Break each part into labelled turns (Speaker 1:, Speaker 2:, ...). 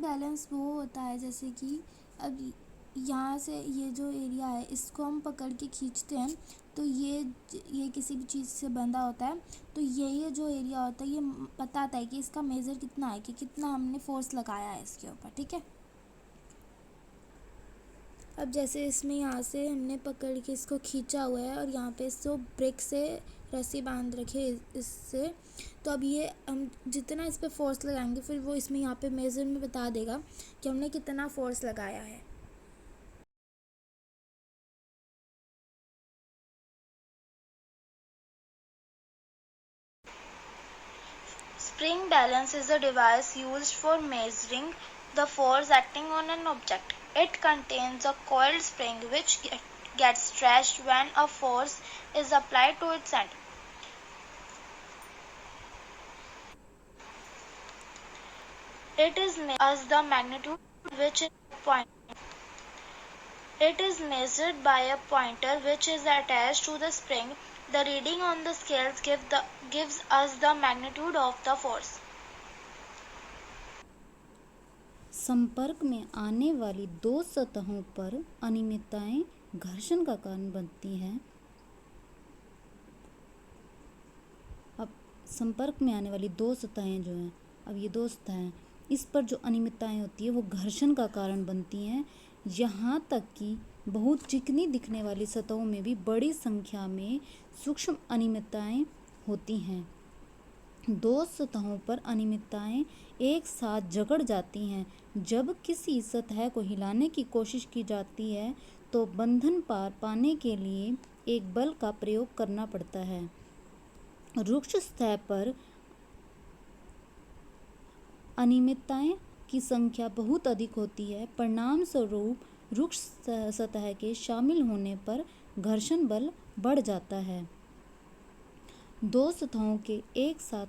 Speaker 1: Balance वो होता है जैसे कि अब यहाँ से ये जो एरिया है इसको हम पकड़ के खींचते हैं तो ये किसी भी चीज़ से बंधा होता है, तो ये जो एरिया होता है ये बताता है कि इसका मेज़र कितना है, कि कितना हमने फोर्स लगाया है इसके ऊपर। ठीक है, अब जैसे इसमें यहाँ से हमने पकड़ के इसको खींचा हुआ है और यहाँ पे इसको ब्रेक से रस्सी बांध रखी है इससे, तो अब ये हम जितना इस पर फोर्स लगाएंगे फिर वो इसमें यहाँ पे मेज़र में बता देगा कि हमने कितना फोर्स लगाया है।
Speaker 2: Spring balance is a device used for measuring the force acting on an object. It contains a coiled spring which gets stretched when a force is applied to its end. It is measured as the magnitude which is point. It is measured by a pointer which is attached to the spring. The reading on the scales gives us the magnitude of the force.
Speaker 3: संपर्क में आने वाली दो सतहों पर अनियमितताएं घर्षण का कारण बनती हैं। अब संपर्क में आने वाली दो सतहें जो हैं, अब ये दो सतहें, इस पर जो अनियमितताएं होती है वो घर्षण का कारण बनती हैं। यहाँ तक कि बहुत चिकनी दिखने वाली सतहों में भी बड़ी संख्या में सूक्ष्म अनियमितताएं होती हैं। दो सतहों पर अनियमितताएं एक साथ जकड़ जाती हैं। जब किसी सतह को हिलाने की कोशिश की जाती है तो बंधन पार पाने के लिए एक बल का प्रयोग करना पड़ता है। रुक्ष सतह पर अनियमितताएं की संख्या बहुत अधिक होती है। परिणाम स्वरूप रुक्ष सतह के शामिल होने पर घर्षण बल बढ़ जाता है। दो सतहों के एक साथ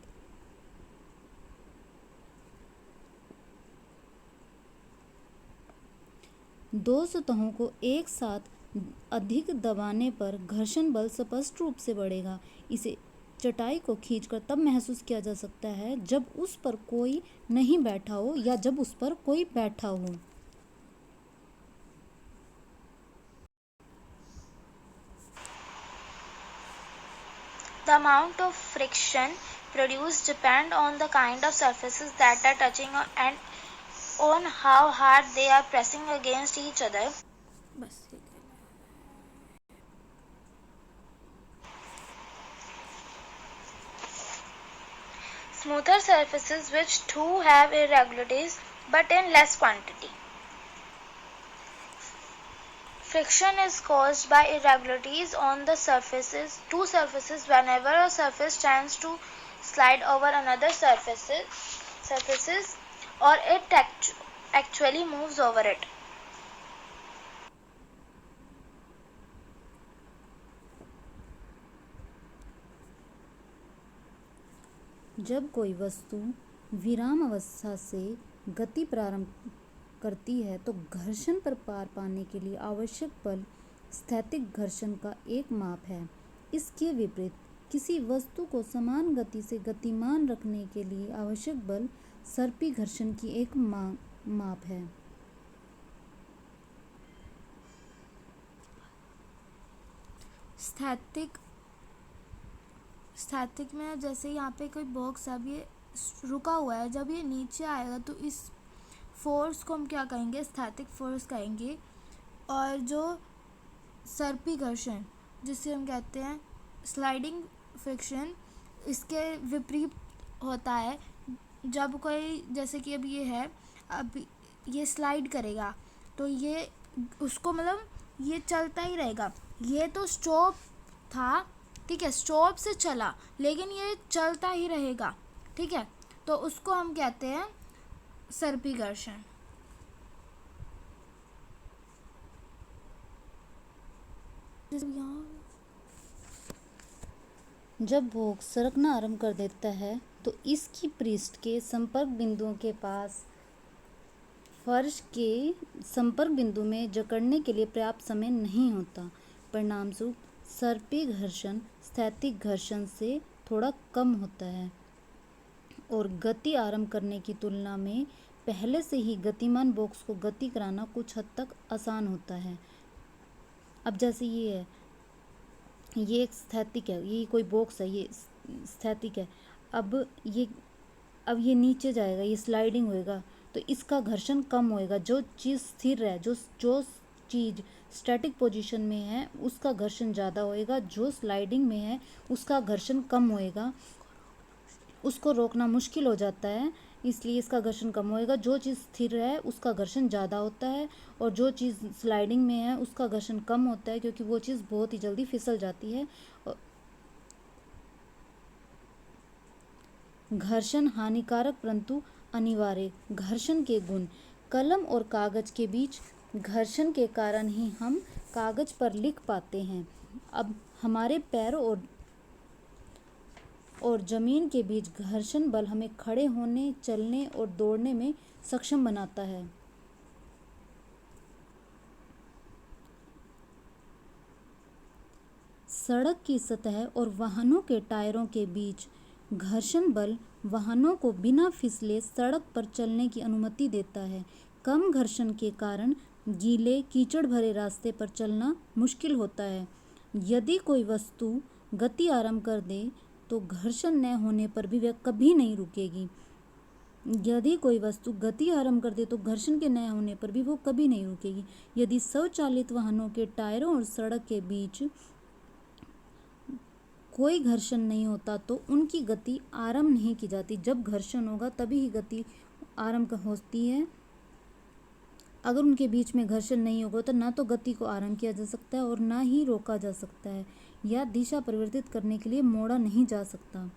Speaker 3: दो सतहों को एक साथ अधिक दबाने पर घर्षण बल स्पष्ट रूप से बढ़ेगा। इसे चटाई को खींचकर तब महसूस किया जा सकता है जब उस पर कोई नहीं बैठा हो या जब उस पर कोई बैठा हो।
Speaker 2: The amount of friction produced depend on the kind of surfaces that are touching and on how hard they are pressing against each other.
Speaker 1: बस ठीक है।
Speaker 2: Smoother surfaces which too have irregularities but in less quantity. Friction is caused by irregularities on the two surfaces whenever a surface tends to slide over another surfaces or it actually moves over it.
Speaker 3: जब कोई वस्तु विराम अवस्था से गति प्रारंभ करती है तो घर्षण पर पार पाने के लिए आवश्यक बल स्थैतिक घर्षण का एक माप है। इसके विपरीत किसी वस्तु को समान गति से गतिमान रखने के लिए आवश्यक बल सर्पी घर्षण की एक माप है।
Speaker 1: स्थैतिक में जैसे यहाँ पे कोई बॉक्स है, अब ये रुका हुआ है, जब ये नीचे आएगा तो इस फोर्स को हम क्या कहेंगे, स्थैतिक फोर्स कहेंगे। और जो सर्पी घर्षण जिसे हम कहते हैं स्लाइडिंग फ्रिक्शन, इसके विपरीत होता है। जब कोई जैसे कि अब ये है, अब ये स्लाइड करेगा तो ये उसको मतलब ये चलता ही रहेगा। ये तो स्टॉप था, ठीक है, स्टॉप से चला लेकिन ये चलता ही रहेगा, ठीक है, तो उसको हम कहते हैं सर्पी घर्षण।
Speaker 3: जब बॉक्स सरकना आरंभ कर देता है तो इसकी पृष्ठ के संपर्क बिंदुओं के पास फर्श के संपर्क बिंदु में जकड़ने के लिए पर्याप्त समय नहीं होता। परिणामस्वरूप सर्पी घर्षण स्थैतिक घर्षण से थोड़ा कम होता है और गति आरंभ करने की तुलना में पहले से ही गतिमान बॉक्स को गति कराना कुछ हद तक आसान होता है। अब जैसे ये है, ये एक स्थैतिक है, ये कोई बॉक्स है, ये स्थैतिक है। अब ये नीचे जाएगा, ये स्लाइडिंग होएगा, तो इसका घर्षण कम होएगा। जो चीज़ स्थिर है, जो चीज़ स्टैटिक पोजीशन में है, उसका घर्षण ज़्यादा होएगा। जो स्लाइडिंग में है उसका घर्षण कम होएगा, उसको रोकना मुश्किल हो जाता है, इसलिए इसका घर्षण कम होएगा। जो चीज़ स्थिर है उसका घर्षण ज़्यादा होता है, और जो चीज़ स्लाइडिंग में है उसका घर्षण कम होता है, क्योंकि वो चीज़ बहुत ही जल्दी फिसल जाती है। घर्षण हानिकारक परंतु अनिवार्य। घर्षण के गुण। कलम और कागज के बीच घर्षण के कारण ही हम कागज पर लिख पाते हैं। अब हमारे पैरों और जमीन के बीच घर्षण बल हमें खड़े होने, चलने और दौड़ने में सक्षम बनाता है। सड़क की सतह और वाहनों के टायरों के बीच घर्षण बल वाहनों को बिना फिसले सड़क पर चलने की अनुमति देता है। कम घर्षण के कारण गीले कीचड़ भरे रास्ते पर चलना मुश्किल होता है। यदि कोई वस्तु गति आरंभ कर दे तो घर्षण न होने पर भी वह कभी नहीं रुकेगी। यदि कोई वस्तु गति आरंभ कर दे तो घर्षण के न होने पर भी वो कभी नहीं रुकेगी। यदि स्वचालित वाहनों के टायरों और सड़क के बीच कोई घर्षण नहीं होता तो उनकी गति आरंभ नहीं की जाती। जब घर्षण होगा तभी ही गति आरंभ होती है। अगर उनके बीच में घर्षण नहीं होगा तो ना तो गति को आरंभ किया जा सकता है और ना ही रोका जा सकता है, या दिशा परिवर्तित करने के लिए मोड़ा नहीं जा सकता।